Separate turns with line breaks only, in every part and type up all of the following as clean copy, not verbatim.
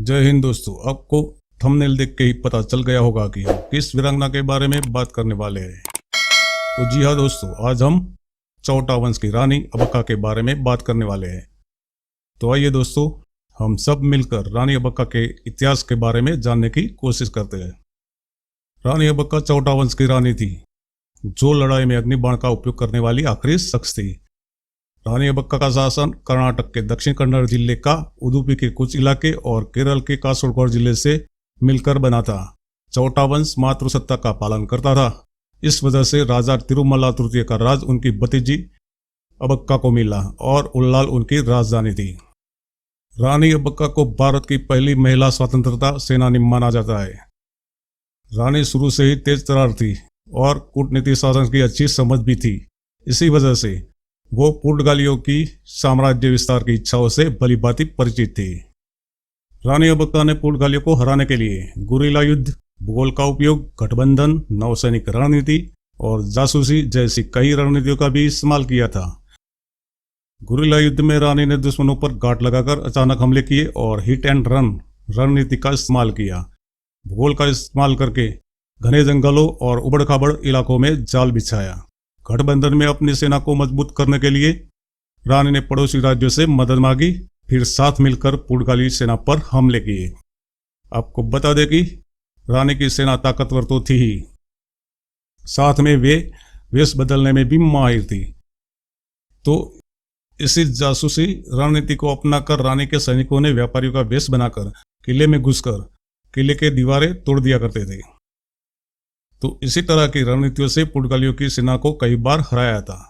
जय हिंद दोस्तों। आपको थंबनेल देख के ही पता चल गया होगा कि हम किस वीरांगना के बारे में बात करने वाले हैं। तो जी हाँ दोस्तों, आज हम चौटा वंश की रानी अबक्का के बारे में बात करने वाले हैं। तो आइए दोस्तों, हम सब मिलकर रानी अबक्का के इतिहास के बारे में जानने की कोशिश करते हैं। रानी अबक्का चौटा वंश की रानी थी, जो लड़ाई में अग्निबाण का उपयोग करने वाली आखिरी शख्स थी। रानी अबक्का का शासन कर्नाटक के दक्षिण कन्नड़ जिले का उडुपी के कुछ इलाके और केरल के कासरगोड जिले से मिलकर बना था। चौटा वंश मातृसत्ता का पालन करता था। इस वजह से राजा तिरुमला तृतीय का राज उनकी भतीजी अबक्का को मिला और उल्लाल उनकी राजधानी थी। रानी अबक्का को भारत की पहली महिला स्वतंत्रता सेनानी माना जाता है। रानी शुरू से ही तेज तर्रार थी और कूटनीति शासन की अच्छी समझ भी थी। इसी वजह से वो पुर्तगालियों की साम्राज्य विस्तार की इच्छाओं से भलीभांति परिचित थी। रानी अबक्का ने पुर्तगालियों को हराने के लिए गुरिल्ला युद्ध, भूगोल का उपयोग, गठबंधन, नौसैनिक रणनीति और जासूसी जैसी कई रणनीतियों का भी इस्तेमाल किया था। गुरिल्ला युद्ध में रानी ने दुश्मनों पर गांठ लगाकर अचानक हमले किए और हिट एंड रन रणनीति का इस्तेमाल किया। भूगोल का इस्तेमाल करके घने जंगलों और उबड़ खाबड़ इलाकों में जाल बिछाया। गठबंधन में अपनी सेना को मजबूत करने के लिए रानी ने पड़ोसी राज्यों से मदद मांगी, फिर साथ मिलकर पुर्तगाली सेना पर हमले किए। आपको बता दें कि रानी की सेना ताकतवर तो थी ही, साथ में वे वेश बदलने में भी माहिर थी। तो इसी जासूसी रणनीति को अपनाकर रानी के सैनिकों ने व्यापारियों का वेश बनाकर किले में घुसकर किले के दीवारें तोड़ दिया करते थे। तो इसी तरह की रणनीतियों से पुर्तगालियों की सेना को कई बार हराया था।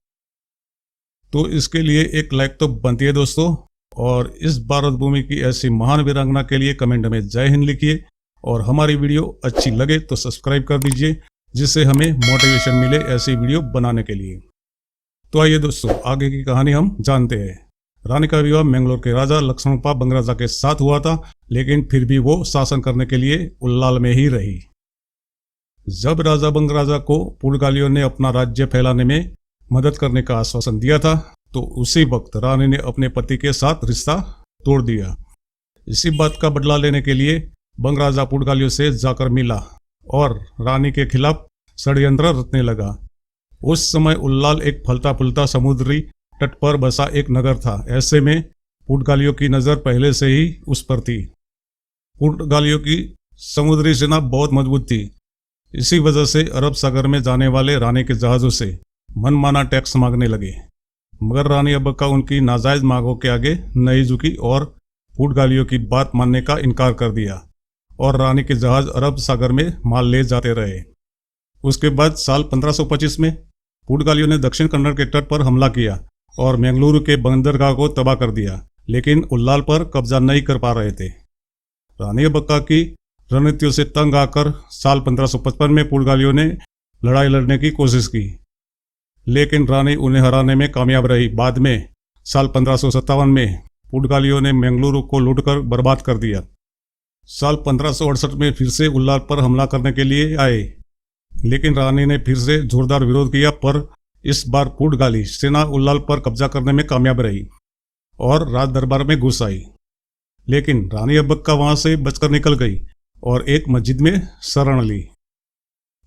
तो इसके लिए एक लाइक तो बनती है दोस्तों, और इस भारत भूमि की ऐसी महान वीरांगना के लिए कमेंट में जय हिंद लिखिए, और हमारी वीडियो अच्छी लगे तो सब्सक्राइब कर दीजिए, जिससे हमें मोटिवेशन मिले ऐसी वीडियो बनाने के लिए। तो आइए दोस्तों, आगे की कहानी हम जानते हैं। रानी का विवाह मैंगलोर के राजा लक्ष्मणप्पा बंगराजा के साथ हुआ था, लेकिन फिर भी वो शासन करने के लिए उल्लाल में ही रही। जब राजा बंगराजा को पुर्तगालियों ने अपना राज्य फैलाने में मदद करने का आश्वासन दिया था, तो उसी वक्त रानी ने अपने पति के साथ रिश्ता तोड़ दिया। इसी बात का बदला लेने के लिए बंगराजा पुर्तगालियों से जाकर मिला और रानी के खिलाफ षड्यंत्र रचने लगा। उस समय उल्लाल एक फलता फूलता समुद्री तट पर बसा एक नगर था। ऐसे में पुर्तगालियों की नज़र पहले से ही उस पर थी। पुर्तगालियों की समुद्री सेना बहुत मजबूत थी। इसी वजह से अरब सागर में जाने वाले रानी के जहाज़ों से मनमाना टैक्स मांगने लगे, मगर रानी अबक्का उनकी नाजायज मांगों के आगे नहीं झुकी और पुर्तगालियों की बात मानने का इनकार कर दिया, और रानी के जहाज़ अरब सागर में माल ले जाते रहे। उसके बाद साल 1525 में पुर्तगालियों ने दक्षिण कन्नड़ के तट पर हमला किया और मैंगलुरु के बंदरगाह को तबाह कर दिया, लेकिन उल्लाल पर कब्जा नहीं कर पा रहे थे। रानी अबक्का की रणनीतियों से तंग आकर साल 1555 में पुर्तगालियों ने लड़ाई लड़ने की कोशिश की, लेकिन रानी उन्हें हराने में कामयाब रही। बाद में साल 1557 में पुर्तगालियों ने मैंगलुरु को लूटकर बर्बाद कर दिया। साल 1568 में फिर से उल्लाल पर हमला करने के लिए आए, लेकिन रानी ने फिर से जोरदार विरोध किया, पर इस बार पुर्तगाली सेना उल्लाल पर कब्जा करने में कामयाब रही और राज दरबार में घुस आई। लेकिन रानी अबक्का वहां से बचकर निकल गई और एक मस्जिद में शरण ली।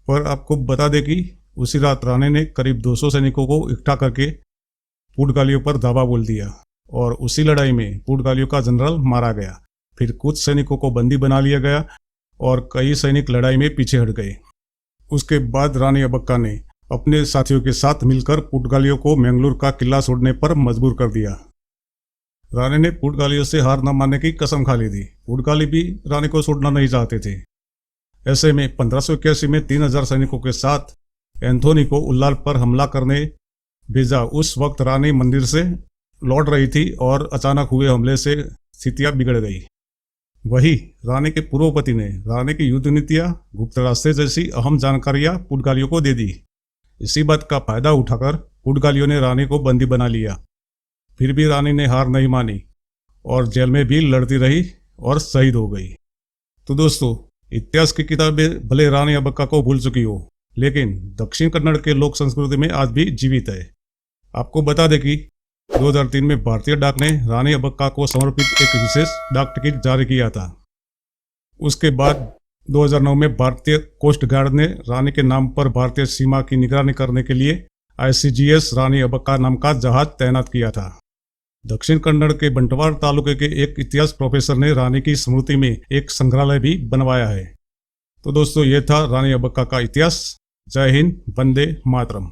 पर आपको बता दें कि उसी रात रानी ने करीब 200 सैनिकों को इकट्ठा करके पुर्तगालियों पर धावा बोल दिया, और उसी लड़ाई में पुर्तगालियों का जनरल मारा गया। फिर कुछ सैनिकों को बंदी बना लिया गया और कई सैनिक लड़ाई में पीछे हट गए। उसके बाद रानी अबक्का ने अपने साथियों के साथ मिलकर पुर्तगालियों को मैंगलोर का किला छोड़ने पर मजबूर कर दिया। रानी ने पुर्तगालियों से हार न मानने की कसम खा ली थी। पुर्तगाली भी रानी को छोड़ना नहीं चाहते थे। ऐसे में 1581 में 3000 सैनिकों के साथ एंथोनी को उल्लाल पर हमला करने भेजा। उस वक्त रानी मंदिर से लौट रही थी और अचानक हुए हमले से स्थितियां बिगड़ गई। वही रानी के पूर्व पति ने रानी की युद्ध नीतियां, गुप्त रास्ते जैसी अहम जानकारियां पुर्तगालियों को दे दी। इसी बात का फायदा उठाकर पुर्तगालियों ने रानी को बंदी बना लिया। फिर भी रानी ने हार नहीं मानी और जेल में भी लड़ती रही और शहीद हो गई। तो दोस्तों, इतिहास की किताबें भले रानी अबक्का को भूल चुकी हो, लेकिन दक्षिण कन्नड़ के लोक संस्कृति में आज भी जीवित है। आपको बता दें कि 2003 में भारतीय डाक ने रानी अबक्का को समर्पित एक विशेष डाक टिकट जारी किया था। उसके बाद 2009 में भारतीय कोस्ट गार्ड ने रानी के नाम पर भारतीय सीमा की निगरानी करने के लिए ICGS रानी अब्बक्का नाम का जहाज तैनात किया था। दक्षिण कन्नड़ के बंटवार तालुके के एक इतिहास प्रोफेसर ने रानी की स्मृति में एक संग्रहालय भी बनवाया है। तो दोस्तों, ये था रानी अब्बक्का का इतिहास। जय हिंद, वंदे मातरम।